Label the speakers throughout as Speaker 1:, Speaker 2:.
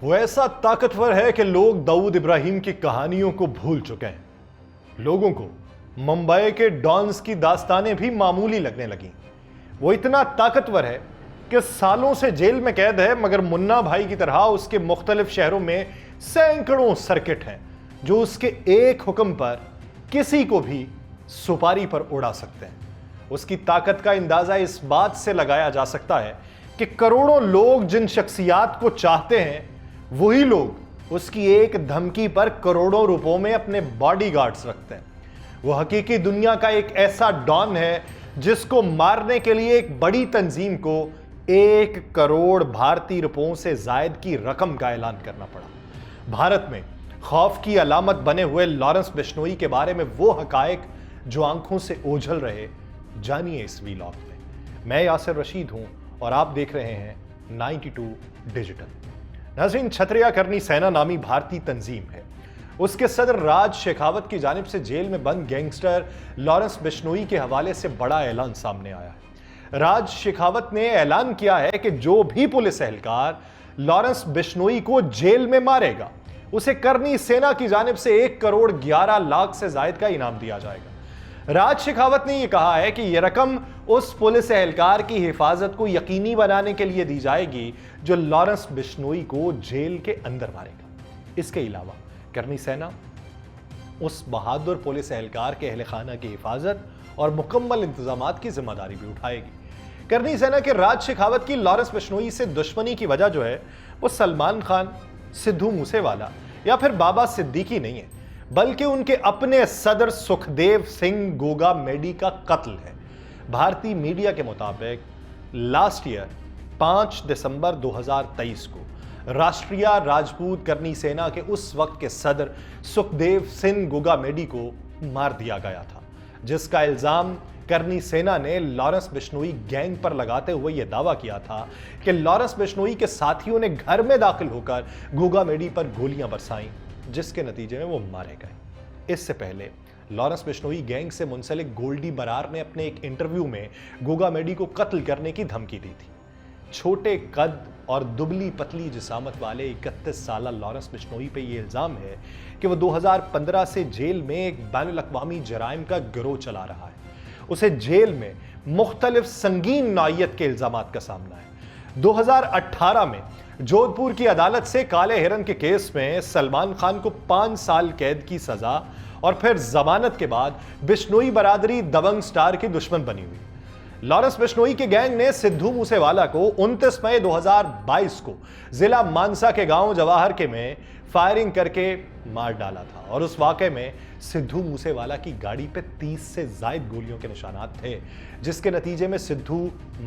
Speaker 1: वो ऐसा ताकतवर है कि लोग दाऊद इब्राहिम की कहानियों को भूल चुके हैं। लोगों को मुंबई के डॉन्स की दास्तानें भी मामूली लगने लगी। वो इतना ताकतवर है कि सालों से जेल में कैद है, मगर मुन्ना भाई की तरह उसके मुख्तलिफ शहरों में सैकड़ों सर्किट हैं जो उसके एक हुक्म पर किसी को भी सुपारी पर उड़ा सकते हैं। उसकी ताकत का अंदाजा इस बात से लगाया जा सकता है कि करोड़ों लोग जिन शख्सियात को चाहते हैं, वही लोग उसकी एक धमकी पर करोड़ों रुपयों में अपने बॉडीगार्ड्स रखते हैं। वो हकीकी दुनिया का एक ऐसा डॉन है जिसको मारने के लिए एक बड़ी तंजीम को 1 करोड़ भारतीय रुपयों से जायद की रकम का ऐलान करना पड़ा। भारत में खौफ की अलामत बने हुए लॉरेंस बिश्नोई के बारे में वो हकायक जो आंखों से ओझल रहे, जानिए इस वीलॉग में। मैं यासिर रशीद हूं और आप देख रहे हैं 92 डिजिटल। नाज़रीन, छतरिया करनी सेना नामी भारतीय तंजीम है। उसके सदर राज शेखावत की जानिब से जेल में बंद गैंगस्टर लॉरेंस बिश्नोई के हवाले से बड़ा ऐलान सामने आया है। राज शेखावत ने ऐलान किया है कि जो भी पुलिस एहलकार लॉरेंस बिश्नोई को जेल में मारेगा, उसे करनी सेना की जानिब से 1 करोड़ 11 लाख से जायद का इनाम दिया जाएगा। राज शेखावत ने यह कहा है कि यह रकम उस पुलिस एहलकार की हिफाजत को यकीनी बनाने के लिए दी जाएगी जो लॉरेंस बिश्नोई को जेल के अंदर मारेगा। इसके अलावा करनी सेना उस बहादुर पुलिस एहलकार के अहले खाना की हिफाजत और मुकम्मल इंतजामात की जिम्मेदारी भी उठाएगी। करनी सेना के राज शेखावत की लॉरेंस बिश्नोई से दुश्मनी की वजह जो है वो सलमान खान, सिद्धू मूसेवाला या फिर बाबा सिद्दीकी नहीं है, बल्कि उनके अपने सदर सुखदेव सिंह गोगा मेडी का कत्ल है। भारतीय मीडिया के मुताबिक लास्ट ईयर 5 दिसंबर 2023 को राष्ट्रीय राजपूत करनी सेना के उस वक्त के सदर सुखदेव सिंह गोगा मेडी को मार दिया गया था, जिसका इल्जाम करनी सेना ने लॉरेंस बिश्नोई गैंग पर लगाते हुए यह दावा किया था कि लॉरेंस बिश्नोई के साथियों ने घर में दाखिल होकर गोगा मेडी पर गोलियां बरसाईं, जिसके नतीजे में वो मारे गए। इससे पहले लॉरेंस बिश्नोई गैंग से मुंसलिक गोल्डी बरार ने अपने एक इंटरव्यू में गोगा मेडी को कत्ल करने की धमकी दी थी। छोटे कद और दुबली पतली जिसामत वाले 31 साल लॉरेंस बिश्नोई पे यह इल्जाम है कि वह 2015 से जेल में एक बैनुल-अक़वामी जराइम का गिरोह चला रहा है। उसे जेल में मुख्तलिफ संगीन नौइयत के इल्जामात का सामना है। 2018 में जोधपुर की अदालत से काले हिरन के केस में सलमान खान को 5 साल कैद की सजा और फिर जमानत के बाद बिश्नोई बरादरी दबंग स्टार की दुश्मन बनी हुई। लॉरेंस बिश्नोई के गैंग ने सिद्धू मूसेवाला को 29 मई 2022 को जिला मानसा के गांव जवाहर के में फायरिंग करके मार डाला था और उस वाकये में सिद्धू मूसेवाला की गाड़ी पे 30 से ज्यादा गोलियों के निशानात थे, जिसके नतीजे में सिद्धू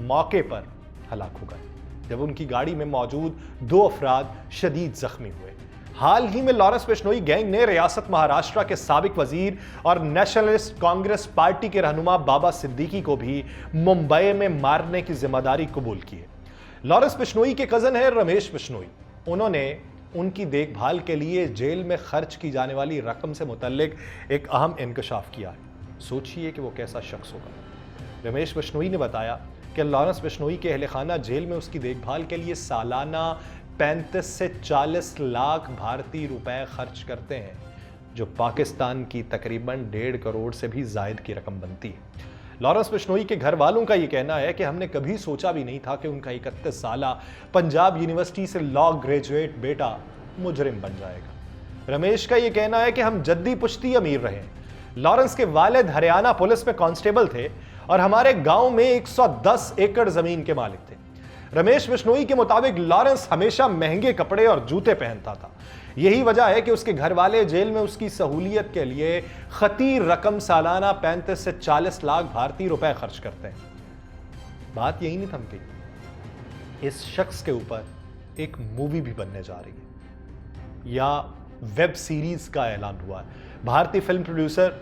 Speaker 1: मौके पर हलाक हो गए, जब उनकी गाड़ी में मौजूद 2 अफराद शदीद जख्मी हुए। हाल ही में लॉरेंस बिश्नोई गैंग ने रियासत महाराष्ट्र के साबिक वजीर और नेशनलिस्ट कांग्रेस पार्टी के रहनुमा बाबा सिद्दीकी को भी मुंबई में मारने की जिम्मेदारी कबूल की है। लॉरेंस बिश्नोई के कजन है रमेश बिश्नोई। उन्होंने उनकी देखभाल के लिए जेल में खर्च की जाने वाली रकम से मुतल्लिक एक अहम इंकशाफ किया है। सोचिए कि वो कैसा शख्स होगा। रमेश बिश्नोई ने बताया कि लॉरेंस बिश्नोई के अहले खाना जेल में उसकी देखभाल के लिए सालाना 35 से 40 लाख भारतीय रुपए खर्च करते हैं, जो पाकिस्तान की तकरीबन 1.5 करोड़ से भी जायद की रकम बनती है। लॉरेंस बिश्नोई के घर वालों का यह कहना है कि हमने कभी सोचा भी नहीं था कि उनका 31 साला पंजाब यूनिवर्सिटी से लॉ ग्रेजुएट बेटा मुजरिम बन जाएगा। रमेश का यह कहना है कि हम जद्दी पुश्ती अमीर रहे। लॉरेंस के वालिद हरियाणा पुलिस में कांस्टेबल थे और हमारे गांव में 110 एकड़ जमीन के मालिक थे। रमेश बिश्नोई के मुताबिक लॉरेंस हमेशा महंगे कपड़े और जूते पहनता था। यही वजह है कि उसके घर वाले जेल में उसकी सहूलियत के लिए खतीर रकम सालाना 35 से 40 लाख भारतीय रुपए खर्च करते हैं। बात यही नहीं थमती, इस शख्स के ऊपर एक मूवी भी बनने जा रही है या वेब सीरीज का ऐलान हुआ है। भारतीय फिल्म प्रोड्यूसर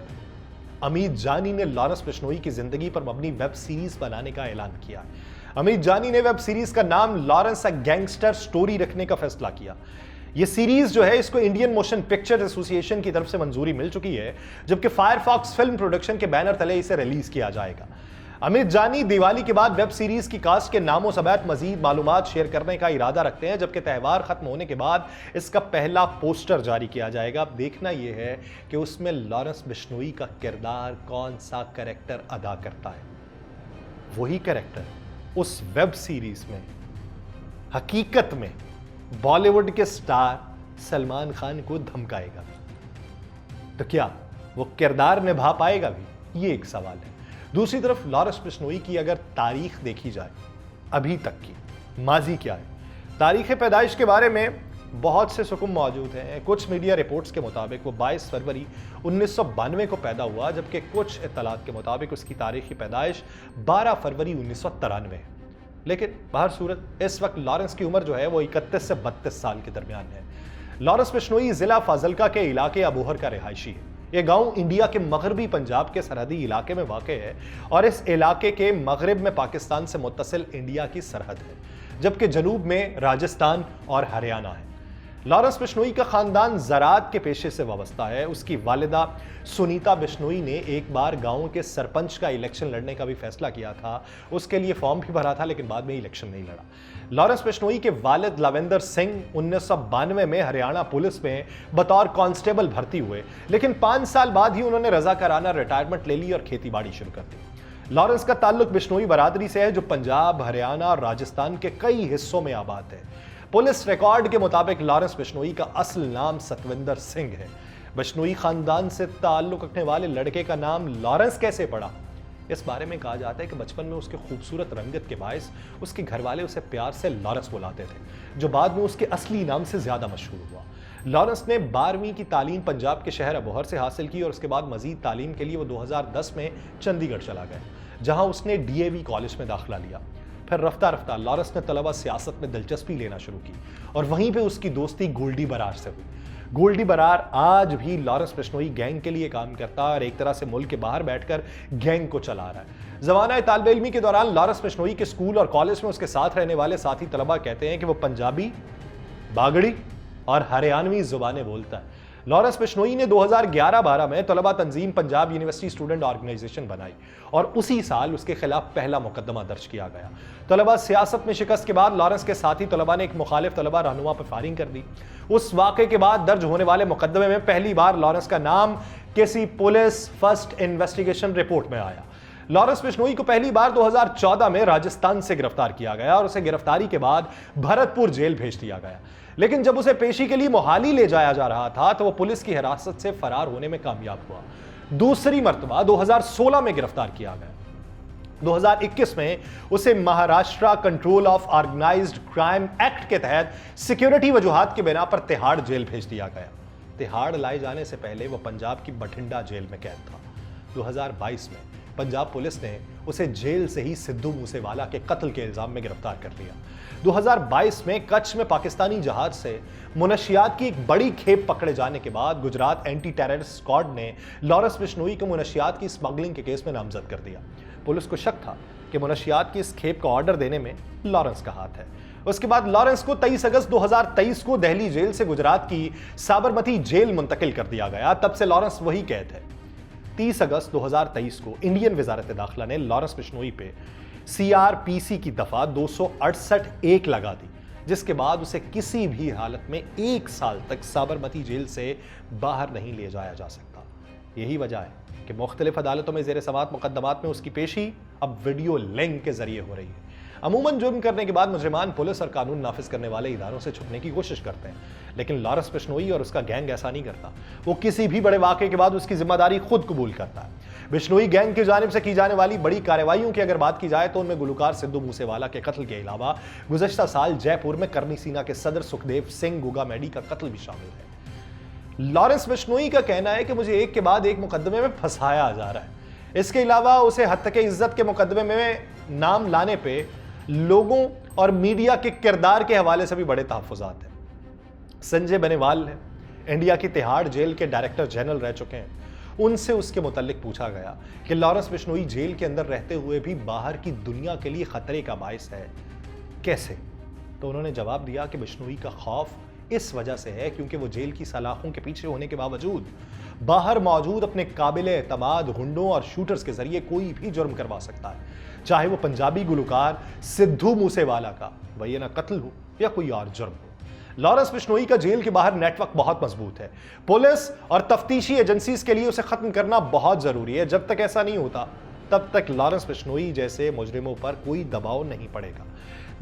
Speaker 1: अमित जानी ने लॉरेंस बिश्नोई की जिंदगी पर मबनी वेब सीरीज बनाने का ऐलान किया। अमित जानी ने वेब सीरीज का नाम लॉरेंस अ गैंगस्टर स्टोरी रखने का फैसला किया। यह सीरीज जो है, इसको इंडियन मोशन पिक्चर एसोसिएशन की तरफ से मंजूरी मिल चुकी है, जबकि फायरफॉक्स फिल्म प्रोडक्शन के बैनर तले इसे रिलीज किया जाएगा। अमित जानी दिवाली के बाद वेब सीरीज की कास्ट के नामों समेत मजीद मालूमात शेयर करने का इरादा रखते हैं, जबकि त्यौहार खत्म होने के बाद इसका पहला पोस्टर जारी किया जाएगा। अब देखना यह है कि उसमें लॉरेंस बिश्नोई का किरदार कौन सा कैरेक्टर अदा करता है। वही कैरेक्टर उस वेब सीरीज में हकीकत में बॉलीवुड के स्टार सलमान खान को धमकाएगा, तो क्या वो किरदार निभा पाएगा भी, ये एक सवाल है। दूसरी तरफ लॉरेंस बिश्नोई की अगर तारीख देखी जाए, अभी तक की माजी क्या है, तारीख पैदाइश के बारे में बहुत से सुकुम मौजूद हैं। कुछ मीडिया रिपोर्ट्स के मुताबिक वो 22 फरवरी 1992 को पैदा हुआ, जबकि कुछ इत्तलात के मुताबिक उसकी तारीखी पैदाइश 12 फरवरी 1993 है। लेकिन बाहर सूरत इस वक्त लॉरेंस की उम्र जो है वो 31 से 32 साल के दरमियान है। लॉरेंस बिश्नोई जिला फाजिल्का के इलाके अबोहर का रिहायशी है। यह गांव इंडिया के मगरबी पंजाब के सरहदी इलाके में वाक़ है और इस इलाके के मगरब में पाकिस्तान से मुत्तसिल इंडिया की सरहद है, जबकि जनूब में राजस्थान और हरियाणा है। लॉरेंस बिश्नोई का खानदान ज़राअत के पेशे से वाबस्ता है। उसकी वालिदा सुनीता बिश्नोई ने एक बार गांव के सरपंच का इलेक्शन लड़ने का भी फैसला किया था। उसके लिए फॉर्म भी भरा था, लेकिन बाद में इलेक्शन नहीं लड़ा। लॉरेंस बिश्नोई के वालिद लवेंदर सिंह 1992 में हरियाणा पुलिस में बतौर कांस्टेबल भर्ती हुए, लेकिन 5 साल बाद ही उन्होंने रजाकाराना रिटायरमेंट ले ली और खेतीबाड़ी शुरू कर दी। लॉरेंस का ताल्लुक बिश्नोई बरादरी से है, जो पंजाब, हरियाणा और राजस्थान के कई हिस्सों में आबाद है। पुलिस रिकॉर्ड के मुताबिक लॉरेंस बिश्नोई का असल नाम सतविंदर सिंह है। बिश्नोई खानदान से ताल्लुक रखने वाले लड़के का नाम लॉरेंस कैसे पड़ा, इस बारे में कहा जाता है कि बचपन में उसके खूबसूरत रंगत के बायस उसके घर वाले उसे प्यार से लॉरेंस बुलाते थे, जो बाद में उसके असली नाम से ज्यादा मशहूर हुआ। लॉरेंस ने 12वीं की तालीम पंजाब के शहर अबोहर से हासिल की और उसके बाद मजीद तालीम के लिए वो 2010 में चंडीगढ़ चला गया, जहां उसने DAV कॉलेज में दाखिला लिया। फिर रफ्ता रफ्ता लॉरेंस ने तलबा सियासत में दिलचस्पी लेना शुरू की और वहीं पे उसकी दोस्ती गोल्डी बरार से हुई। गोल्डी बरार आज भी लॉरेंस बिश्नोई गैंग के लिए काम करता है और एक तरह से मुल्क के बाहर बैठकर गैंग को चला रहा है। ज़माना तालिब इल्मी के दौरान लॉरेंस बिश्नोई के स्कूल और कॉलेज में उसके साथ रहने वाले साथी तलबा कहते हैं कि वो पंजाबी, बागड़ी और हरियाणवी जुबानें बोलता है। लॉरेंस बिश्नोई ने 2011-12 में तलबा तंजीम पंजाब यूनिवर्सिटी स्टूडेंट ऑर्गेनाइजेशन बनाई और उसी साल उसके खिलाफ पहला मुकदमा दर्ज किया गया। तलबा सियासत में शिकस्त के बाद लॉरेंस के साथी तलबा ने एक मुखालिफ तलबा रहनुमा पर फायरिंग कर दी। उस वाक़े के बाद दर्ज होने वाले मुकदमे में पहली बार लॉरेंस का नाम किसी पुलिस फर्स्ट इन्वेस्टिगेशन रिपोर्ट में आया। लॉरेंस बिश्नोई को पहली बार 2014 में राजस्थान से गिरफ्तार किया गया और उसे गिरफ्तारी के बाद भरतपुर जेल भेज दिया गया। लेकिन जब उसे पेशी के लिए मोहाली ले जाया जा रहा था तो वो पुलिस की हिरासत से फरार होने में कामयाब हुआ। दूसरी मर्तबा 2016 में गिरफ्तार किया गया। 2021 में उसे Maharashtra Control of Organised Crime Act के तहत सिक्योरिटी वजूहात की बिना पर तिहाड़ जेल भेज दिया गया। तिहाड़ लाए जाने से पहले वो पंजाब की बठिंडा जेल में कैद था। 2022 में पंजाब पुलिस ने उसे जेल से ही सिद्धू मूसेवाला के कत्ल के इल्जाम में गिरफ्तार कर लिया। 2022 में कच्छ में पाकिस्तानी जहाज से मुनशियात की एक बड़ी खेप पकड़े जाने के बाद गुजरात एंटी टेररिस्ट स्क्वाड ने लॉरेंस बिश्नोई को मुनशियात की स्मगलिंग के केस में नामजद कर दिया। पुलिस को शक था कि मुनशियात की इस खेप का ऑर्डर देने में लॉरेंस का हाथ है। उसके बाद लॉरेंस को 23 अगस्त 2023 को दिल्ली जेल से गुजरात की साबरमती जेल मुंतकिल कर दिया गया। तब से लॉरेंस वही कैद है। 30 अगस्त 2023 को इंडियन वजारत दाखिला ने लॉरेंस बिश्नोई पे CRPC की दफा 268(1) लगा दी, जिसके बाद उसे किसी भी हालत में 1 साल तक साबरमती जेल से बाहर नहीं ले जाया जा सकता। यही वजह है कि मुख्तलिफ अदालतों में ज़ेर समाअत मुकदमात में उसकी पेशी अब वीडियो लिंक के जरिए हो रही है। अमूमन जुर्म करने के बाद मुजरिमान पुलिस और कानून नाफिज करने वाले इदारों से छुपने की कोशिश करते हैं, लेकिन लॉरेंस बिश्नोई और उसका गैंग ऐसा नहीं करता। वो किसी भी बड़े वाक़े के बाद उसकी जिम्मेदारी खुद कबूल करता है। बिश्नोई गैंग की जानिब से की जाने वाली बड़ी कार्रवाइयों की अगर बात की जाए तो उनमें गुलकार सिद्धू मूसेवाला के कत्ल के अलावा गुज़श्ता साल जयपुर में करनी सेना के सदर सुखदेव सिंह गुगामेडी का कत्ल भी शामिल है। लॉरेंस बिश्नोई का कहना है कि मुझे एक के बाद एक मुकदमे में फंसाया जा रहा है। इसके अलावा उसे हत्या इज्जत के मुकदमे में नाम लाने पे लोगों और मीडिया के किरदार के हवाले से भी बड़े तहफ़्फ़ुज़ात हैं। संजय बेनीवाल इंडिया की तिहाड़ जेल के डायरेक्टर जनरल रह चुके हैं। उनसे उसके मुताल्लिक पूछा गया कि लॉरेंस बिश्नोई जेल के अंदर रहते हुए भी बाहर की दुनिया के लिए खतरे का बायस है, कैसे? तो उन्होंने जवाब दिया कि बिश्नोई का खौफ इस वजह से है क्योंकि वो जेल की सलाखों के पीछे होने के बावजूद बाहर मौजूद अपने काबिले एतमाद गुंडों और शूटर्स के जरिए कोई भी जुर्म करवा सकता है, चाहे वो पंजाबी गुलकार सिद्धू मूसेवाला का वही ना कत्ल हो या कोई और जुर्म हो। लॉरेंस बिश्नोई का जेल के बाहर नेटवर्क बहुत मजबूत है। पुलिस और तफ्तीशी एजेंसीज के लिए उसे खत्म करना बहुत जरूरी है। जब तक ऐसा नहीं होता तब तक लॉरेंस बिश्नोई जैसे मुजरिमों पर कोई दबाव नहीं पड़ेगा।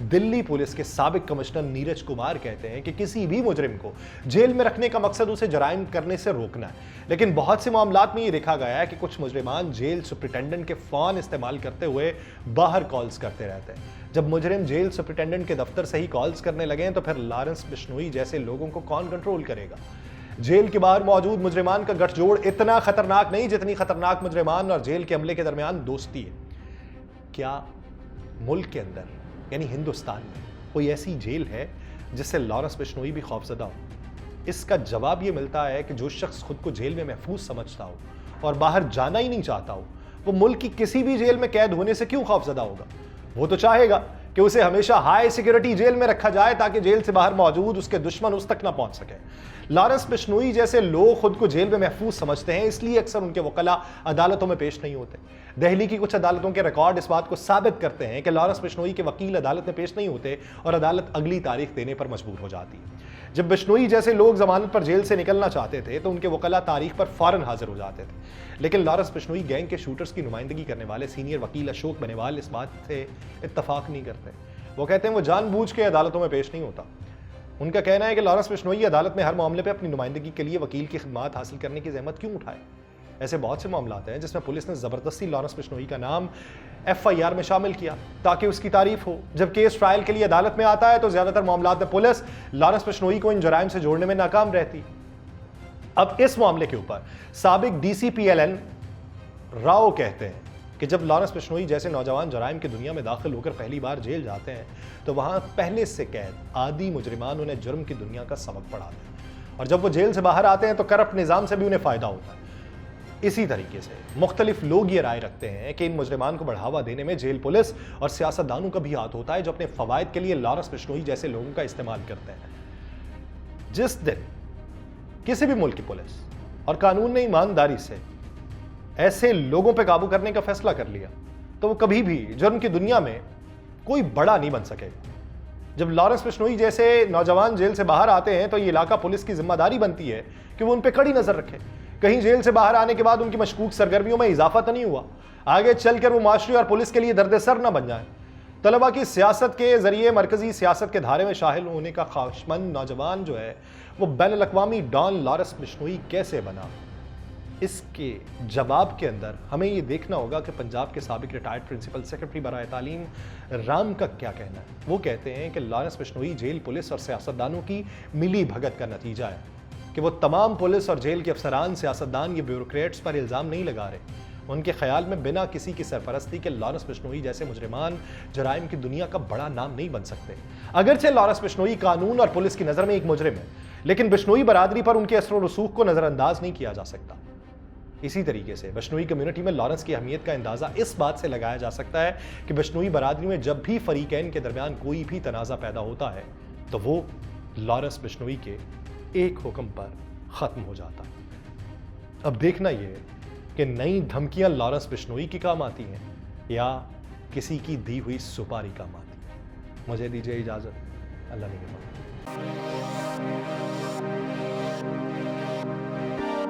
Speaker 1: दिल्ली पुलिस के साबिक कमिश्नर नीरज कुमार कहते हैं कि किसी भी मुजरिम को जेल में रखने का मकसद उसे जराइम करने से रोकना है, लेकिन बहुत से मामलात में यह देखा गया है कि कुछ मुजरिमान जेल सुप्रिटेंडेंट के फोन इस्तेमाल करते हुए बाहर कॉल्स करते रहते हैं। जब मुजरिम जेल सुप्रिटेंडेंट के दफ्तर से ही कॉल्स करने लगे तो फिर लॉरेंस बिश्नोई जैसे लोगों को कौन कंट्रोल करेगा। जेल के बाहर मौजूद मुजरिमान का गठजोड़ इतना खतरनाक नहीं जितनी खतरनाक मुजरिमान और जेल के अमले के दरमियान दोस्ती है। क्या मुल्क के अंदर यानी हिंदुस्तान में कोई ऐसी जेल है जिससे लॉरेंस बिश्नोई भी खौफजदा हो? इसका जवाब यह मिलता है कि जो शख्स खुद को जेल में महफूज समझता हो और बाहर जाना ही नहीं चाहता हो, वो मुल्क की किसी भी जेल में कैद होने से क्यों खौफजदा होगा? वो तो चाहेगा कि उसे हमेशा हाई सिक्योरिटी जेल में रखा जाए ताकि जेल से बाहर मौजूद उसके दुश्मन उस तक ना पहुंच सके। लॉरेंस बिश्नोई जैसे लोग खुद को जेल में महफूज समझते हैं, इसलिए अक्सर उनके वकला अदालतों में पेश नहीं होते। दिल्ली की कुछ अदालतों के रिकॉर्ड इस बात को साबित करते हैं कि लॉरेंस बिश्नोई के वकील अदालत में पेश नहीं होते और अदालत अगली तारीख देने पर मजबूर हो जाती है। जब बिश्नोई जैसे लोग जमानत पर जेल से निकलना चाहते थे तो उनके वकला तारीख पर फौरन हाजिर हो जाते थे, लेकिन लॉरेंस बिश्नोई गैंग के शूटर्स की नुमाइंदगी करने वाले सीनियर वकील अशोक बनेवाल इस बात से इत्तफाक नहीं करते। वो कहते हैं वो जानबूझ के अदालतों में पेश नहीं होता। उनका कहना है कि लॉरेंस बिश्नोई अदालत में हर मामले पे अपनी नुमाइंदगी के लिए वकील की खिदमत हासिल करने की जहमत क्यों उठाए। ऐसे बहुत से मामला हैं जिसमें पुलिस ने जबरदस्ती लॉरेंस बिश्नोई का नाम FIR में शामिल किया ताकि उसकी तारीफ हो। जब केस ट्रायल के लिए अदालत में आता है तो ज्यादातर मामला में पुलिस लॉरेंस बिश्नोई को इन जराइम से जोड़ने में नाकाम रहती। अब इस मामले के ऊपर साबिक DCP LN राव कहते हैं कि जब लॉरेंस बिश्नोई जैसे नौजवान जराइम की दुनिया में दाखिल होकर पहली बार जेल जाते हैं तो वहां पहले से कैद आदि मुजरिमान उन्हें जुर्म की दुनिया का सबक पढ़ाते हैं, और जब वो जेल से बाहर आते हैं तो करप्ट निजाम से भी उन्हें फायदा होता है। इसी तरीके से मुख्तलिफ लोग ये राय रखते हैं कि इन मुजरिमान को बढ़ावा देने में जेल पुलिस और सियासतदानों का भी हाथ होता है जो अपने फवायद के लिए लॉरेंस बिश्नोई जैसे लोगों का इस्तेमाल करते हैं। जिस दिन किसी भी मुल्क की पुलिस और कानून ने ईमानदारी से ऐसे लोगों पर काबू करने का फैसला कर लिया तो वो कभी भी जुर्म की दुनिया में कोई बड़ा नहीं बन सकेगा। जब लॉरेंस बिश्नोई जैसे नौजवान जेल से बाहर आते हैं तो ये इलाका पुलिस की जिम्मेदारी बनती है कि वो उन पर कड़ी नजर रखे, कहीं जेल से बाहर आने के बाद उनकी मशकूक सरगर्मियों में इजाफा तो नहीं हुआ, आगे चलकर वो माशरे और पुलिस के लिए दर्द-ए-सर न बन जाए। तलबा की सियासत के जरिए मरकजी सियासत के धारे में शामिल होने का ख्वाहिशमंद नौजवान जो है वो बैनुल अक़वामी डॉन लॉरेंस बिश्नोई कैसे बना, इसके जवाब के अंदर हमें ये देखना होगा कि पंजाब के साबिक रिटायर्ड प्रिंसिपल सेक्रेटरी बराए तालीम राम का क्या कहना है। वो कहते हैं कि लॉरेंस बिश्नोई जेल पुलिस और सियासतदानों की मिली भगत का नतीजा है कि वो तमाम पुलिस और जेल के अफसरान, सियासतदान या ब्यूरोक्रेट्स पर इल्ज़ाम नहीं लगा रहे। उनके ख्याल में बिना किसी की सरपरस्ती के लॉरेंस बिश्नोई जैसे मुजरिमान जराइम की दुनिया का बड़ा नाम नहीं बन सकते। अगरचे लॉरेंस बिश्नोई कानून और पुलिस की नज़र में एक मुजरिम है, लेकिन बिश्नोई बरादरी पर उनके असर व रसूख को नज़रअंदाज नहीं किया जा सकता। इसी तरीके से बिश्नोई कम्युनिटी में लॉरेंस की अहमियत का अंदाज़ा इस बात से लगाया जा सकता है कि बिश्नोई बरादरी में जब भी फरीकैन के दरमियान कोई भी तनाज़ा पैदा होता है तो वो लॉरेंस बिश्नोई के एक हुक्म पर ख़त्म हो जाता है। अब देखना यह है कि नई धमकियां लॉरेंस बिश्नोई की काम आती हैं या किसी की दी हुई सुपारी काम आती है। मुझे दीजिए इजाज़त। अल्लाह निगहबान।